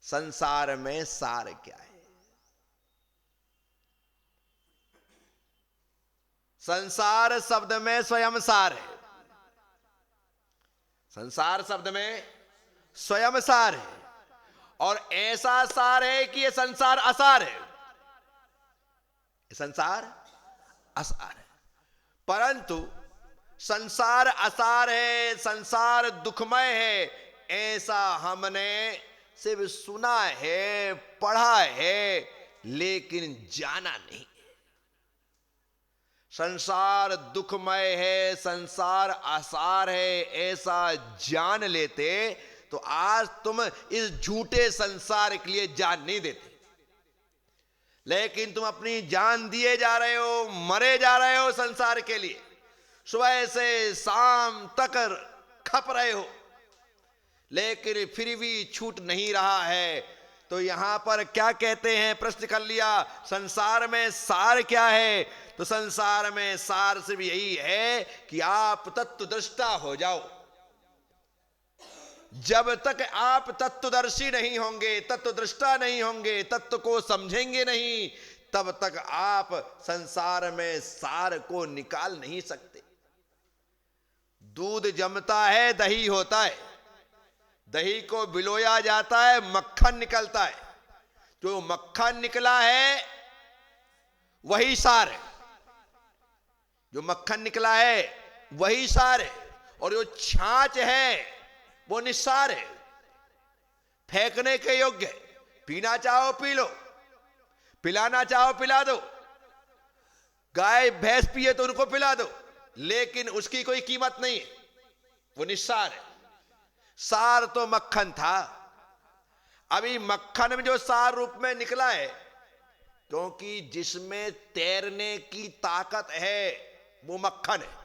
संसार में सार क्या है? संसार शब्द में स्वयं सार है। संसार शब्द में स्वयं सार है, और ऐसा सार है कि यह संसार असार है। संसार असार है, परंतु संसार असार है, संसार दुखमय है, ऐसा हमने सिर्फ सुना है, पढ़ा है, लेकिन जाना नहीं। संसार दुखमय है, संसार असार है, ऐसा जान लेते तो आज तुम इस झूठे संसार के लिए जान नहीं देते। लेकिन तुम अपनी जान दिए जा रहे हो, मरे जा रहे हो संसार के लिए। सुबह से शाम तक खप रहे हो, लेकिन फिर भी छूट नहीं रहा है। तो यहां पर क्या कहते हैं, प्रश्न कर लिया, संसार में सार क्या है? तो संसार में सार सिर्फ यही है कि आप तत्वदृष्टा हो जाओ। जब तक आप तत्वदर्शी नहीं होंगे, तत्वदृष्टा नहीं होंगे, तत्व को समझेंगे नहीं, तब तक आप संसार में सार को निकाल नहीं सकते। दूध जमता है, दही होता है, दही को बिलोया जाता है, मक्खन निकलता है। जो मक्खन निकला है वही सार है, जो मक्खन निकला है वही सार है, और जो छाछ है वो निस्सार है, फेंकने के योग्य है। पीना चाहो पी लो, पिलाना चाहो पिला दो, गाय भैंस पिए तो उनको पिला दो, लेकिन उसकी कोई कीमत नहीं है, वो निस्सार है। सार तो मक्खन था, अभी मक्खन में जो सार रूप में निकला है, क्योंकि जिसमें तैरने की ताकत है वो मक्खन है,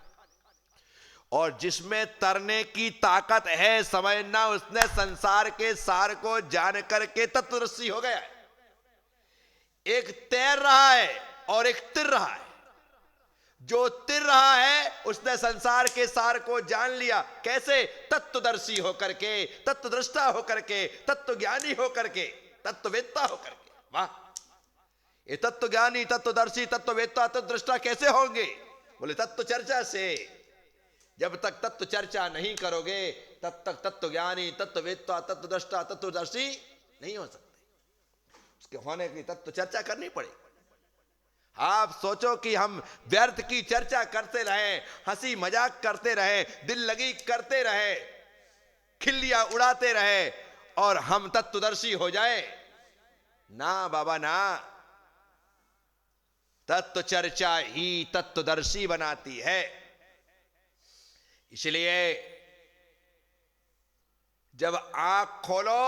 और जिसमें तरने की ताकत है, समझना उसने संसार के सार को जान करके तत्वदर्शी हो गया है। एक तैर रहा है और एक तिर रहा है। जो तिर रहा है उसने संसार के सार को जान लिया। कैसे? तत्वदर्शी होकर के, तत्वदृष्टा होकर के, तत्वज्ञानी होकर के, तत्ववेत्ता होकर के। वाह! ये तत्वज्ञानी, तत्वदर्शी, तत्ववेत्ता, तत्वदृष्टा कैसे होंगे? बोले तत्व चर्चा से। जब तक तत्व चर्चा नहीं करोगे तब तक तत्वज्ञानी, तत्ववेत्ता, तत्वदृष्टा, तत्वदर्शी नहीं हो सकते। उसके होने की तत्व चर्चा करनी पड़ेगी। आप सोचो कि हम व्यर्थ की चर्चा करते रहे, हंसी मजाक करते रहे, दिल लगी करते रहे, खिल्लियां उड़ाते रहे, और हम तत्वदर्शी हो जाए? ना बाबा ना। तत्व चर्चा ही तत्वदर्शी बनाती है। इसलिए जब आंख खोलो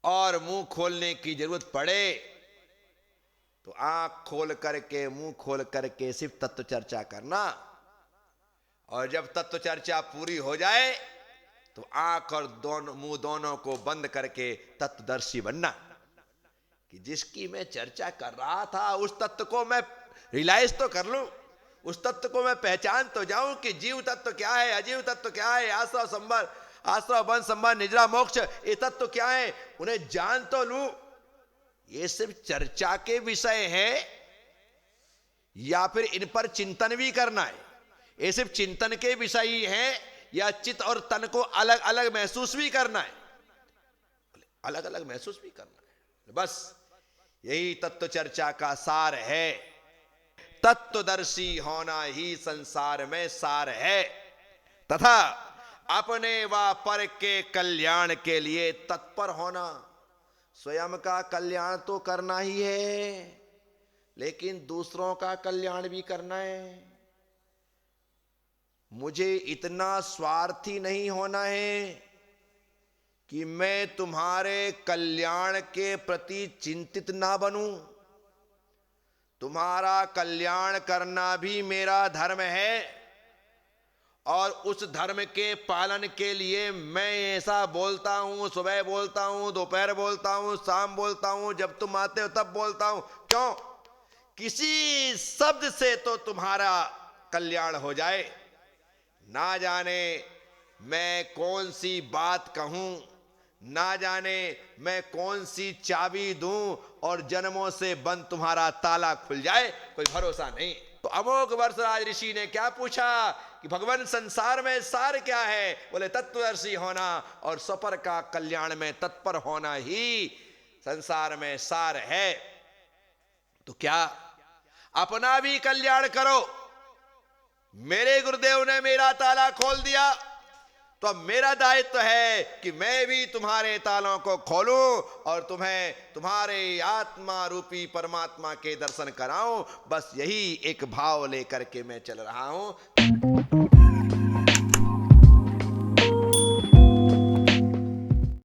और मुंह खोलने की जरूरत पड़े तो आंख खोल करके, मुंह खोल करके सिर्फ तत्व चर्चा करना, और जब तत्व चर्चा पूरी हो जाए तो आंख और मुंह दोनों को बंद करके तत्वदर्शी बनना, कि जिसकी मैं चर्चा कर रहा था उस तत्व को मैं रियलाइज तो कर लूं, उस तत्व को मैं पहचान तो जाऊं कि जीव तत्व क्या है, अजीव तत्व क्या है, आश्रव संबर, आश्रव बंध संबर, निद्रा मोक्ष, ये तत्व क्या है, उन्हें जान तो लूं। ये सिर्फ चर्चा के विषय है या फिर इन पर चिंतन भी करना है? ये सिर्फ चिंतन के विषय ही है या चित्त और तन को अलग अलग महसूस भी करना है? अलग अलग महसूस भी करना है। बस यही तत्व चर्चा का सार है। तत्वदर्शी होना ही संसार में सार है, तथा अपने व पर के कल्याण के लिए तत्पर होना। स्वयं का कल्याण तो करना ही है, लेकिन दूसरों का कल्याण भी करना है। मुझे इतना स्वार्थी नहीं होना है कि मैं तुम्हारे कल्याण के प्रति चिंतित ना बनूं। तुम्हारा कल्याण करना भी मेरा धर्म है, और उस धर्म के पालन के लिए मैं ऐसा बोलता हूं, सुबह बोलता हूं, दोपहर बोलता हूं, शाम बोलता हूं, जब तुम आते हो तब बोलता हूं। क्यों? किसी शब्द से तो तुम्हारा कल्याण हो जाए। ना जाने मैं कौन सी बात कहूं ना जाने मैं कौन सी चाबी दूं और जन्मों से बंद तुम्हारा ताला खुल जाए, कोई भरोसा नहीं। तो अमोघ वर्षराज ऋषि ने क्या पूछा कि भगवान संसार में सार क्या है? बोले तत्वदर्शी होना और स्वपर का कल्याण में तत्पर होना ही संसार में सार है। तो क्या अपना भी कल्याण करो। मेरे गुरुदेव ने मेरा ताला खोल दिया, तो अब मेरा दायित्व है कि मैं भी तुम्हारे तालों को खोलूं और तुम्हें तुम्हारे आत्मा रूपी परमात्मा के दर्शन कराऊं। बस यही एक भाव लेकर के मैं चल रहा हूं।